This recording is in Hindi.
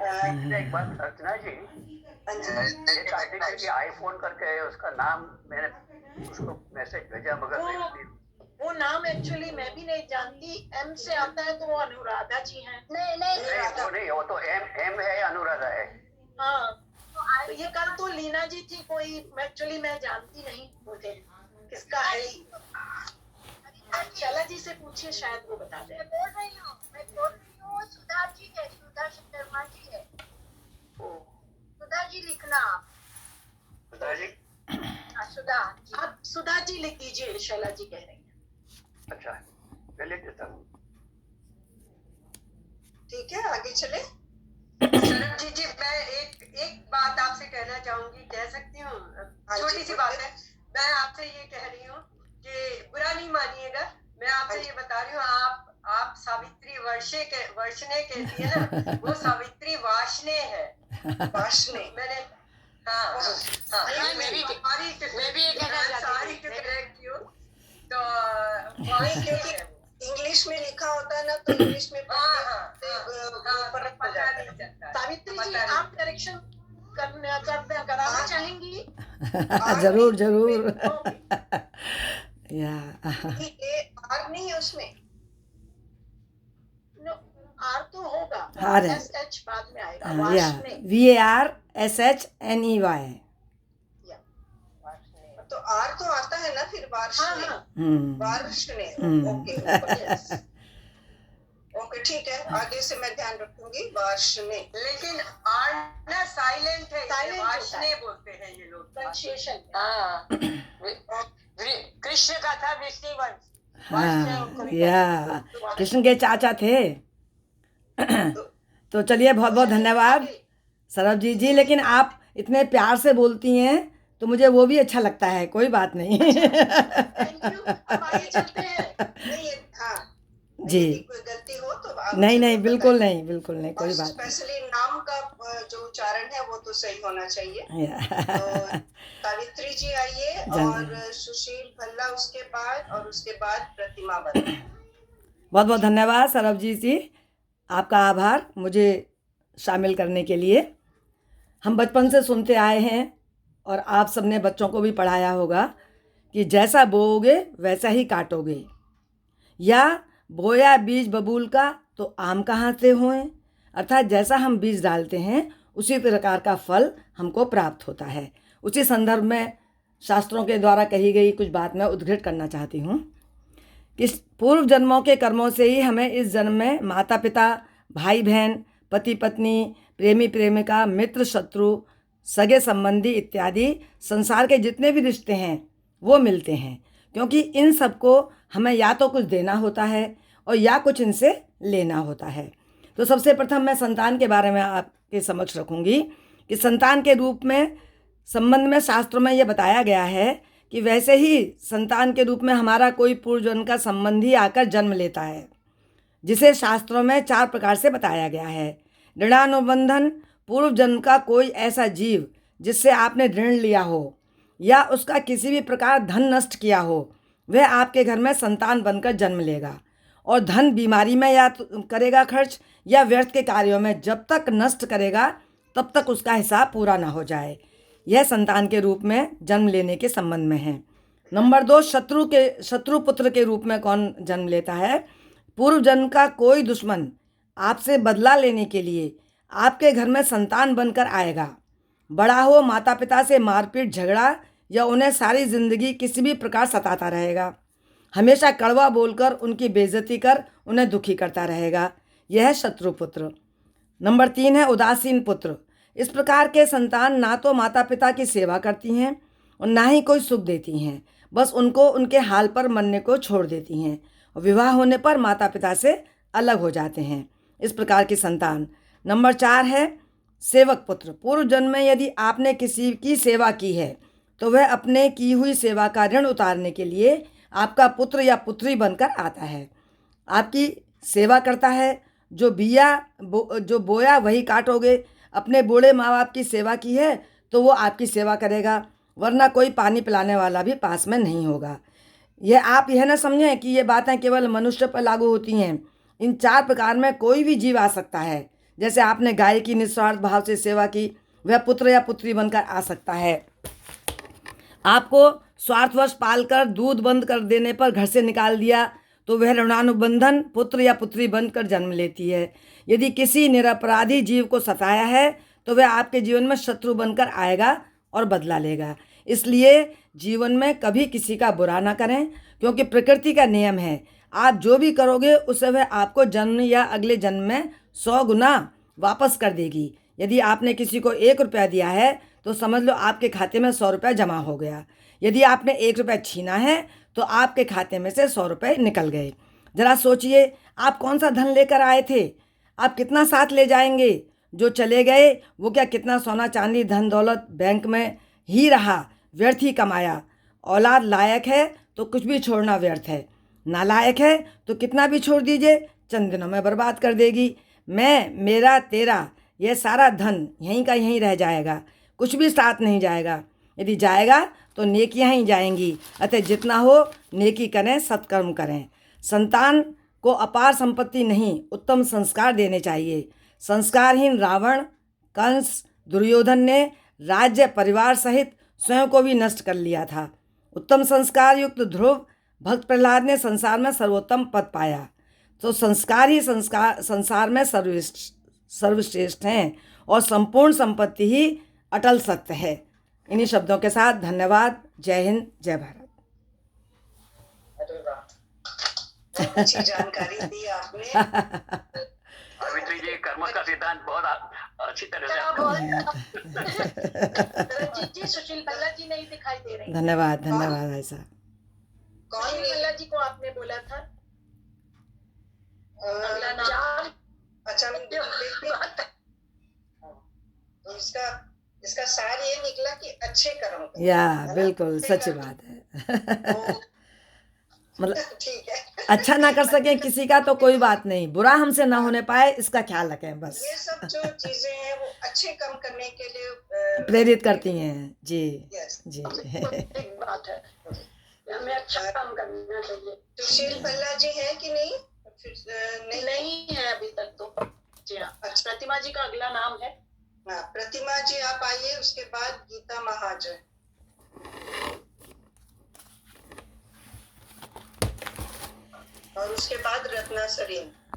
एक बात अर्चना जी, एक आंटी जी आईफोन करके है, उसका नाम मैंने उसको मैसेज भेजा मगर वो नाम एक्चुअली मैं भी नहीं जानती। एम से आता है तो वो अनुराधा जी हैं। नहीं, वो तो एम है, अनुराधा है। हाँ, तो ये कल तो लीना जी थी कोई, एक्चुअली मैं जानती नहीं मुझे किसका है। शैला जी से पूछिए, शायद वो बता दें। मैं बोल रही हूँ सुधा जी है, सुधा शर्मा जी है। सुधा जी लिखना आप। सुधा जी, सुधा आप सुधा जी लिख दीजिए, शैला जी कह रही हैं। अच्छा मैं लिख देता हूँ। ठीक है, आगे चले। शरण जी मैं एक बात आपसे कहना चाहूंगी, कह सकती हूँ? छोटी सी बात है। मैं आपसे ये कह रही हूँ कि बुरा नहीं मानिएगा, मैं आपसे ये बता रही हूँ, आप सावित्री वर्षने कहती है ना, वो सावित्री वाशने है। वाशने मैंने मैं भी ये कहना चाहती हूँ करेक्ट यू तो क्योंकि इंग्लिश में लिखा होता है ना, तो इंग्लिश में फर्क पता नहीं चलता। सावित्री जी, आप करेक्शन कराना चाहेंगी? जरूर जरूर। या आर नहीं है उसमें? आर तो होगा, आर है, SH बाद में आएगा। या VARSHNEY। तो आर तो आता है ना फिर, वार्षने। वार्षने, ओके ओके ठीक है, आगे से मैं ध्यान रखूंगी। वार्षने, लेकिन आर ना साइलेंट है, वाशने बोलते हैं ये लोग। प्रोनाउंसिएशन। कृष्ण का था विष्णुवंश। हाँ, या कृष्ण के चाचा थे। तो चलिए, बहुत बहुत धन्यवाद सरबजीत जी। लेकिन आप इतने प्यार से बोलती हैं तो मुझे वो भी अच्छा लगता है, कोई बात नहीं। Thank you. अब आगे चलते हैं। जी, कोई गलती हो तो आप नहीं, बिल्कुल नहीं, कोई बात नहीं। स्पेशली नाम का जो उच्चारण है वो तो सही होना चाहिए। तो सावित्री जी आइए, और सुशील भल्ला उसके बाद, और उसके बाद प्रतिमा वर्मा। बहुत बहुत धन्यवाद सरबजीत जी, आपका आभार मुझे शामिल करने के लिए। हम बचपन से सुनते आए हैं और आप सबने बच्चों को भी पढ़ाया होगा कि जैसा बोओगे वैसा ही काटोगे, या बोया बीज बबूल का तो आम कहाँ से होए। अर्थात जैसा हम बीज डालते हैं उसी प्रकार का फल हमको प्राप्त होता है। उसी संदर्भ में शास्त्रों के द्वारा कही गई कुछ बात मैं उद्धृत करना चाहती हूँ कि पूर्व जन्मों के कर्मों से ही हमें इस जन्म में माता पिता, भाई बहन, पति पत्नी, प्रेमी प्रेमिका, मित्र शत्रु, सगे संबंधी इत्यादि संसार के जितने भी रिश्ते हैं वो मिलते हैं, क्योंकि इन सबको हमें या तो कुछ देना होता है और या कुछ इनसे लेना होता है। तो सबसे प्रथम मैं संतान के बारे में आपके समक्ष रखूँगी कि संतान के रूप में संबंध में शास्त्रों में ये बताया गया है कि वैसे ही संतान के रूप में हमारा कोई पूर्वजन्म का संबंधी आकर जन्म लेता है, जिसे शास्त्रों में 4 प्रकार से बताया गया है। ऋणानुबंधन, पूर्व जन्म का कोई ऐसा जीव जिससे आपने ऋण लिया हो या उसका किसी भी प्रकार धन नष्ट किया हो, वह आपके घर में संतान बनकर जन्म लेगा, और धन बीमारी में या तो करेगा खर्च, या व्यर्थ के कार्यों में जब तक नष्ट करेगा तब तक उसका हिसाब पूरा ना हो जाए। यह संतान के रूप में जन्म लेने के संबंध में है। नंबर 2, शत्रु पुत्र के रूप में कौन जन्म लेता है? पूर्व जन्म का कोई दुश्मन आपसे बदला लेने के लिए आपके घर में संतान बनकर आएगा। बड़ा हो माता पिता से मारपीट झगड़ा, या उन्हें सारी जिंदगी किसी भी प्रकार सताता रहेगा, हमेशा कड़वा बोलकर उनकी बेइज्जती कर उन्हें दुखी करता रहेगा। यह है शत्रु पुत्र। नंबर 3 है उदासीन पुत्र। इस प्रकार के संतान ना तो माता पिता की सेवा करती हैं और ना ही कोई सुख देती हैं, बस उनको उनके हाल पर मरने को छोड़ देती हैं, और विवाह होने पर माता पिता से अलग हो जाते हैं। इस प्रकार की संतान। नंबर 4 है सेवक पुत्र। पूर्व जन्म में यदि आपने किसी की सेवा की है तो वह अपने की हुई सेवा का ऋण उतारने के लिए आपका पुत्र या पुत्री बनकर आता है, आपकी सेवा करता है। जो बोया वही काटोगे। अपने बूढ़े माँ बाप की सेवा की है तो वो आपकी सेवा करेगा, वरना कोई पानी पिलाने वाला भी पास में नहीं होगा। आप यह ना समझें कि ये बातें केवल मनुष्य पर लागू होती हैं। इन 4 प्रकार में कोई भी जीव आ सकता है, जैसे आपने गाय की निस्वार्थ भाव से सेवा की, वह पुत्र या पुत्री बनकर आ सकता है। आपको स्वार्थवश पालकर दूध बंद कर देने पर घर से निकाल दिया तो वह ऋणानुबंधन पुत्र या पुत्री बनकर जन्म लेती है। यदि किसी निरपराधी जीव को सताया है तो वह आपके जीवन में शत्रु बनकर आएगा और बदला लेगा। इसलिए जीवन में कभी किसी का बुरा ना करें, क्योंकि प्रकृति का नियम है, आप जो भी करोगे उसे वह आपको जन्म या अगले जन्म में 100 गुना वापस कर देगी। यदि आपने किसी को 1 रुपया दिया है तो समझ लो आपके खाते में 100 रुपया जमा हो गया। यदि आपने 1 रुपया छीना है तो आपके खाते में से 100 रुपये निकल गए। जरा सोचिए, आप कौन सा धन लेकर आए थे, आप कितना साथ ले जाएंगे। जो चले गए वो क्या कितना सोना चांदी धन दौलत बैंक में ही रहा, व्यर्थ ही कमाया। औलाद लायक है तो कुछ भी छोड़ना व्यर्थ है, नालायक है तो कितना भी छोड़ दीजिए चंद दिनों में बर्बाद कर देगी। मैं मेरा तेरा यह सारा धन यहीं का यहीं रह जाएगा, कुछ भी साथ नहीं जाएगा। यदि जाएगा तो नेकियां ही जाएंगी। अतः जितना हो नेकी करें, सत्कर्म करें। संतान को अपार संपत्ति नहीं, उत्तम संस्कार देने चाहिए। संस्कारहीन रावण, कंस, दुर्योधन ने राज्य परिवार सहित स्वयं को भी नष्ट कर लिया था। उत्तम संस्कार युक्त ध्रुव भक्त प्रहलाद ने संसार में सर्वोत्तम पद पाया। तो संस्कार ही संसार में सर्वश्रेष्ठ हैं और संपूर्ण संपत्ति ही अटल सत्य है। इन्हीं शब्दों के साथ धन्यवाद। जय हिंद, जय भारत। अरे वाह, बहुत अच्छी जानकारी दी आपने। सावित्री जी, कर्म का सिद्धांत बहुत अच्छी तरह से रंजीत जी, सुशील भल्ला जी नहीं दिखाई दे रहे। धन्यवाद धन्यवाद भाई साहब। सुशील भल्ला जी को आपने बोला था अगला नाम। अच्छा, तो इसका सार ये निकला कि अच्छे कर्म करें। या बिल्कुल सच बात है। मतलब ठीक है, अच्छा ना कर सके किसी का तो कोई बात नहीं, बुरा हमसे ना होने पाए इसका ख्याल रखें बस। ये सब जो चीजें हैं वो अच्छे कर्म करने के लिए प्रेरित करती हैं जी। यस। जी एक बात है, हमें अच्छा काम करना चाहिए। सुशील भल्ला जी हैं कि नहीं? नहीं है अभी तक तो। जी हाँ, प्रतिमा जी का अगला नाम है। हाँ, प्रतिमा जी आप आइए, उसके बाद गीता महाजन, और उसके बाद रत्ना सरीन।